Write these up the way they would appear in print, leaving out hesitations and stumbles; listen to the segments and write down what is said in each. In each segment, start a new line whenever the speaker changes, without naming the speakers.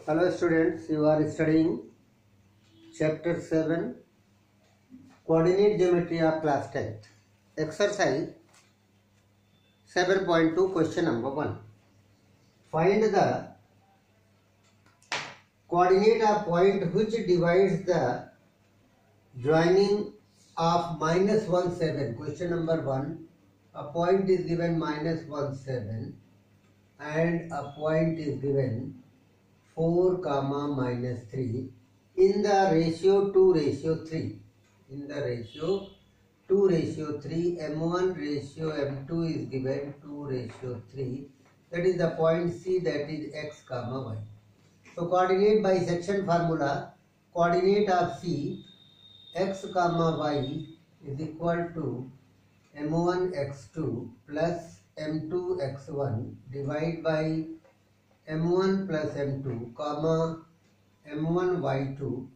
Hello students, you are studying chapter 7 coordinate geometry of class 10th. Exercise 7.2 question number 1. Find the coordinate of point which divides the joining of minus 1 7. Question number 1. A point is given minus 1 7 and a point is given 4 comma minus 3 in the ratio 2:3. In the ratio 2:3, M1 ratio M2 is given 2:3. That is the point C, that is x comma y. So coordinate bisection formula, coordinate of C x comma y is equal to M1 x2 plus M2 x1 divided by M1 plus M2 comma M1 y2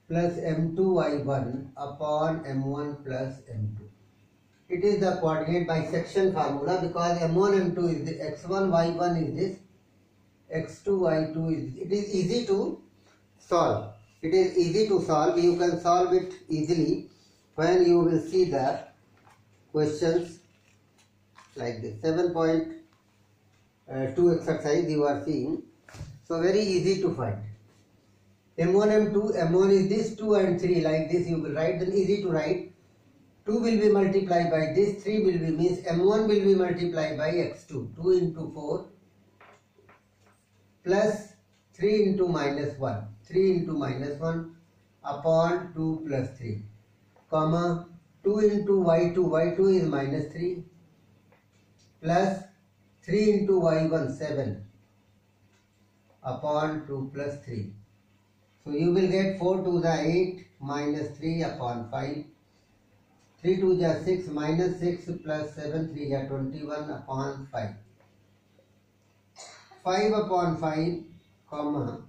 plus M2 y1 upon M1 plus M2. It is the coordinate bisection formula because M1 M2 is this, x1 y1 is this, x2 y2 is this. It is easy to solve. It is easy to solve. You can solve it easily when you will see the questions like this. 7.2 exercise you are seeing. So very easy to find. M1, M2, M1 is this, 2 and 3, like this you will write, then easy to write. 2 will be multiplied by this, 3 will be, means M1 will be multiplied by x2, 2 into 4 plus 3 into minus 1, 3 into minus 1 upon 2 plus 3, comma 2 into y2, y2 is minus 3 plus 3 into y1, 7 upon 2 plus 3. So you will get 4 to the 8 minus 3 upon 5. 3 to the 6 minus 6 plus 7 3 is 21 upon 5. 5 upon 5 comma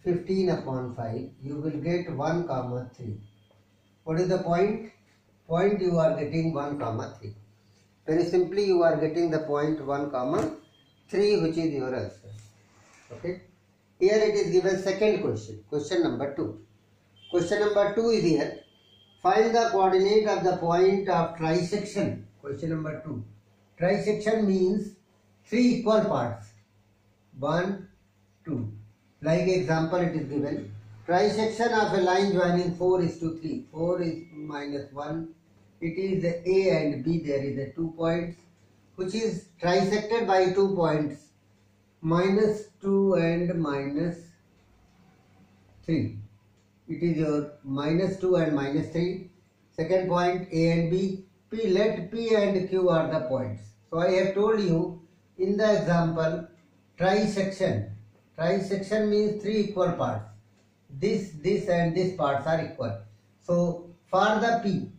15 upon 5. You will get 1 comma 3. What is the point? Point you are getting 1 comma 3. Very simply you are getting the point 1 comma 3, which is your answer. Okay. Here it is given second question, question number 2. Question number 2 is here. Find the coordinate of the point of trisection. Question number 2. Trisection means 3 equal parts. 1, 2. Like example it is given. Trisection of a line joining 4:3. 4 is minus 1. It is A and B. There is a 2 points which is trisected by 2 points. Minus 2 and minus 3. It is your minus 2 and minus 3. Second point A and B. Let P and Q are the points. So I have told you in the example trisection. Trisection means 3 equal parts. This and this parts are equal. So for the P,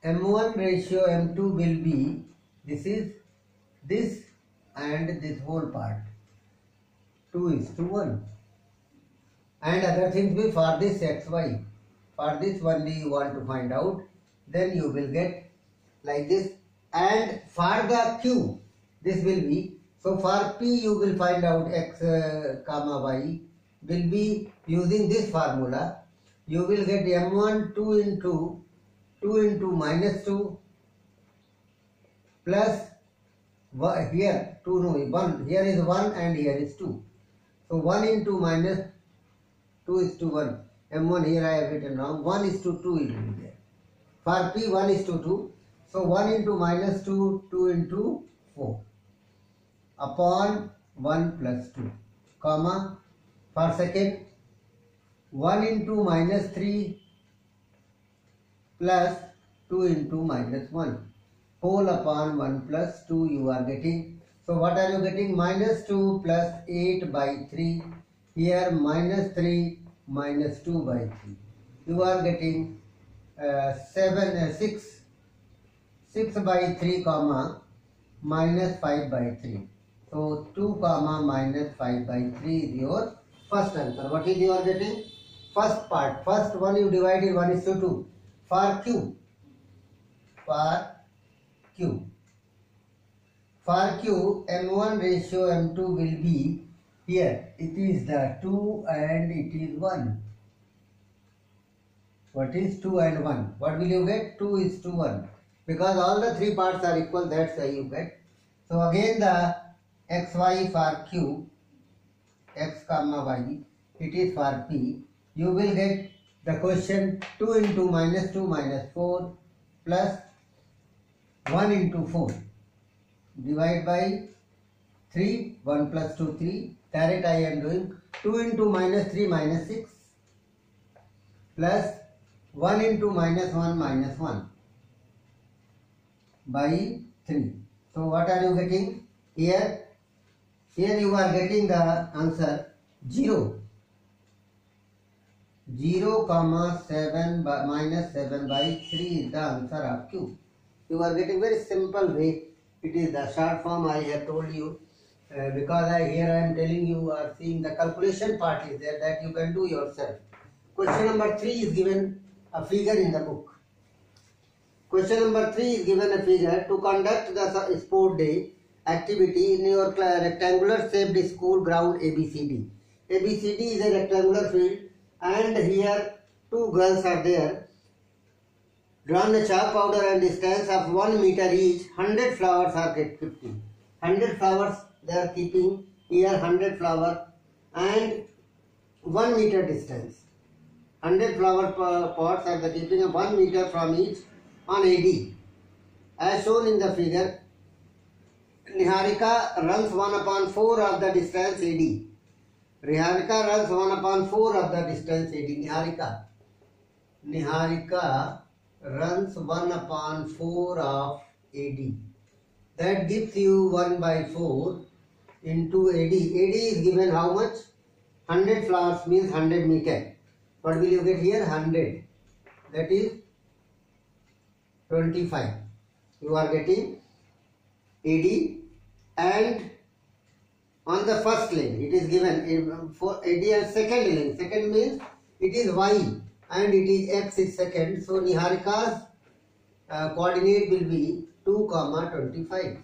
M1 ratio M2 will be, this is this and this whole part, 2:1, and other things will for this xy, for this only you want to find out, then you will get like this. And for the Q, this will be, so for P you will find out x comma y will be using this formula. You will get M1 2 into minus 2 plus here 2 no 1, here is 1 and here is 2. So 1 into minus 2:1. M1 here I have written wrong. 1:2 it will be there. For P 1:2. So 1 into minus 2, 2 into 4 upon 1 plus 2, comma for second 1 into minus 3 plus 2 into minus 1. Whole upon 1 plus 2 you are getting. So what are you getting? Minus 2 plus 8 by 3. Here minus 3 minus 2 by 3. You are getting 6 by 3 comma minus 5 by 3. So 2 comma minus 5 by 3 is your first answer. What is you are getting? First part. First one you divided 1:2. For Q. For Q, M1 ratio M2 will be, here it is the 2 and it is 1. What is 2 and 1? What will you get? 2 is to 1. Because all the three parts are equal, that's why you get. So again the xy for Q, x comma y, it is for P. You will get the question 2 into minus 2 minus 4 plus 1 into 4. Divide by 3, 1 plus 2, 3. Direct I am doing 2 into minus 3 minus 6 plus 1 into minus 1 by 3. So what are you getting here? Here you are getting the answer 0. 0 comma 7 by minus 7 by 3 is the answer of Q. You are getting very simple way. It is the short form I have told you. Because here I am telling you are seeing the calculation part is there that you can do yourself. Question number 3 is given a figure in the book. Question number 3 is given a figure to conduct the sport day activity in your rectangular shaped school ground ABCD. ABCD is a rectangular field and here two girls are there. Drawn a chalk powder and distance of 1 meter each. 100 flowers are kept. 100 flowers they are keeping here, 100 flower and 1 meter distance. 100 flower pots are the keeping of 1 meter from each on AD. As shown in the figure, Niharika runs 1/4 of the distance AD. Niharika runs 1/4 of the distance AD. Niharika runs 1/4 of AD. That gives you 1/4 into AD. AD is given how much? 100 flowers means 100 meter. What will you get here? 100. That is 25. You are getting AD and on the first lane it is given for AD and second lane. Second means it is Y and it is X is second. So Niharika's coordinate will be 2, 25.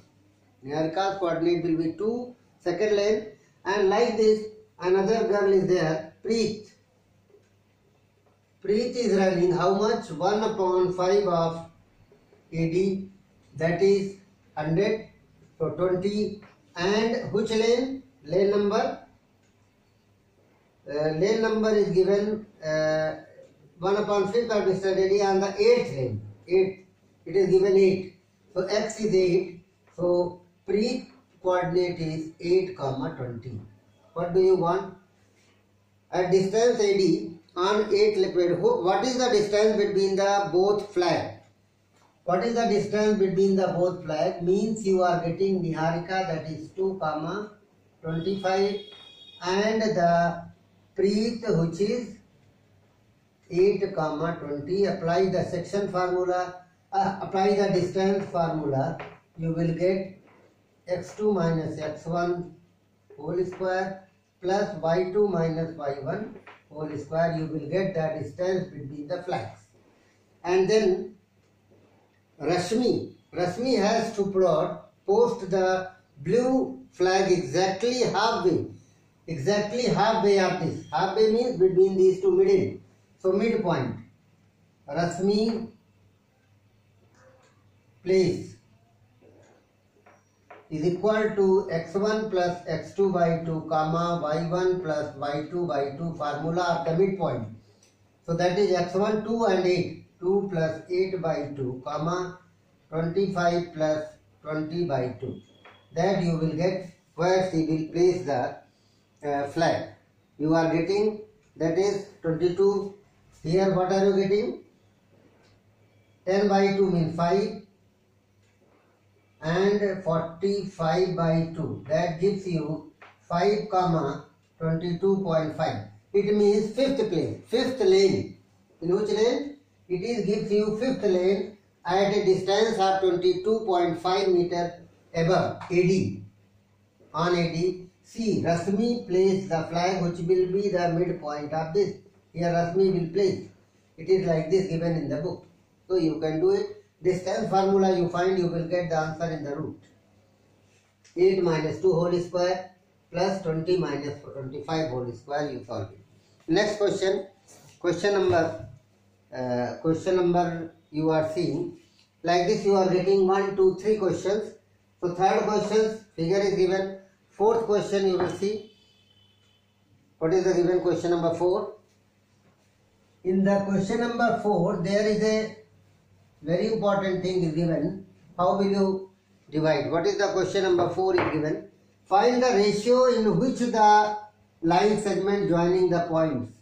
Niharika's coordinate will be 2, second lane, and like this another girl is there, Preet. Preet is running how much? 1/5 of AD, that is 100. So 20. And which lane? Lane number? Lane number is given 1/5 of distance AD on the 8th lane. 8. It is given 8. So X is 8. So Preet coordinate is 8, 20. What do you want? At distance AD on 8 liquid. What is the distance between the both flag? What is the distance between the both flag? Means you are getting Niharika, that is 2, 25, and the Preet which is 8, 20. Apply the section formula. Apply the distance formula. You will get x2 minus x1 whole square plus y2 minus y1 whole square. You will get the distance between the flags. And then Rashmi has to post the blue flag exactly halfway of this. Halfway means between these two middle. So midpoint. Rashmi place is equal to x1 plus x2 by 2 comma y1 plus y2 by 2 formula of the midpoint. So that is x1 2 and 8. 2 plus 8 by 2 comma 25 plus 20 by 2. That you will get where she will place the flag. You are getting that is 22. Here what are you getting? 10 by 2 means 5 and 45 by 2. That gives you 5 comma 22.5. It means fifth place, fifth lane. In which lane? It is gives you fifth lane at a distance of 22.5 meter above AD. On AD, see Rashmi place the flag which will be the midpoint of this. Here Rashmi will place. It is like this given in the book. So you can do it. Distance formula you find, you will get the answer in the root. 8 minus 2 whole square plus 20 minus 25 whole square. You solve it. Next question. Question number you are seeing. Like this you are getting 1, 2, 3 questions. So third question figure is given. Fourth question you will see. What is the given question number 4? In the question number 4 there is a very important thing is given. How will you divide? What is the question number 4 is given? Find the ratio in which the line segment joining the points.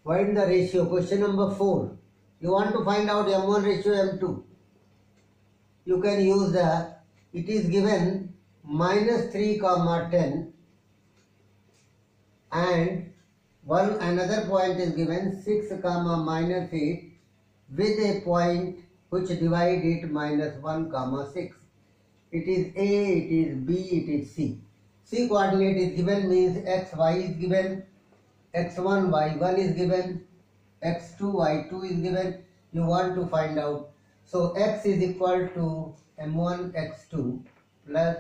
Find the ratio. Question number 4. You want to find out M1 ratio M2. You can use it is given minus 3 comma 10 and another point is given 6 comma minus 8 with a point which divide it minus 1 comma 6. It is A, it is B, it is C. C coordinate is given means x, y is given, x1, y1 is given, x2, y2 is given. You want to find out. So x is equal to m1 x2 plus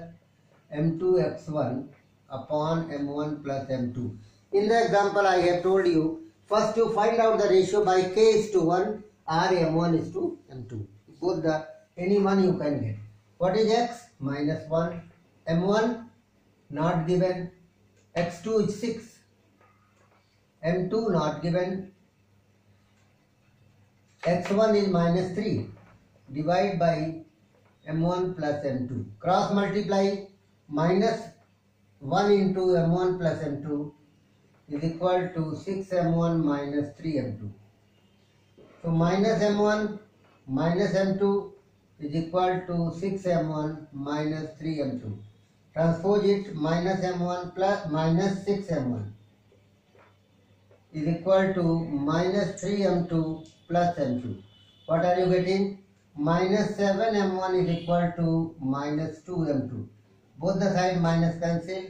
m2 x1 upon m1 plus m2. In the example I have told you, first you find out the ratio by k is to 1 or m1 is to m2. Both any one you can get. What is x? Minus 1. m1 not given. x2 is 6. m2 not given. x1 is minus 3. Divide by m1 plus m2. Cross multiply. Minus 1 into m1 plus m2 is equal to 6m1 minus 3m2. So minus m1 minus m2 is equal to 6m1 minus 3m2. Transpose it. Minus m1 plus minus 6m1 is equal to minus 3m2 plus m2. What are you getting? Minus 7m1 is equal to minus 2m2. Both the side minus cancel.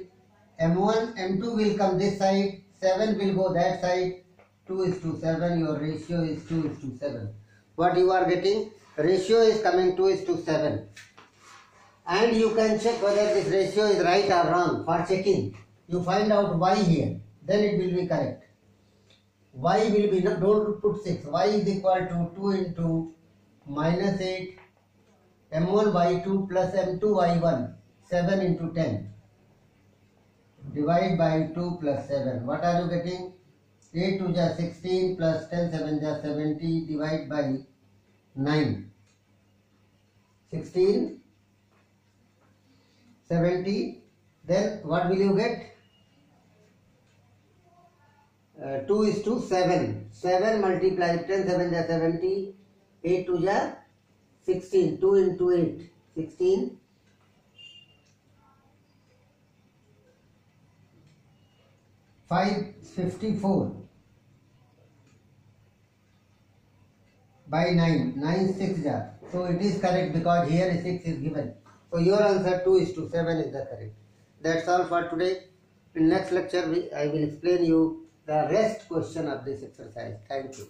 m1, m2 will come this side. 7 will go that side. 2 is to 7. Your ratio is 2 is to 7. What you are getting? Ratio is coming 2 is to 7. And you can check whether this ratio is right or wrong. For checking, you find out y here. Then it will be correct. Y will be, don't put 6. Y is equal to 2 into minus 8 m1 y2 plus m2 y1. 7 into 10. Divide by 2 plus 7. What are you getting? 8 to just 16 plus 10 7 just 70. Divide by 9. 16, 70. Then what will you get? 2 is to 7. 7 multiplied 10 7 just 70. 8 to just 16. 2 into 8. 16. 554 by 9. 9 6 jar. So it is correct because here 6 is given. So your answer 2 is to 7 is the correct. That's all for today. In next lecture I will explain you the rest question of this exercise. Thank you.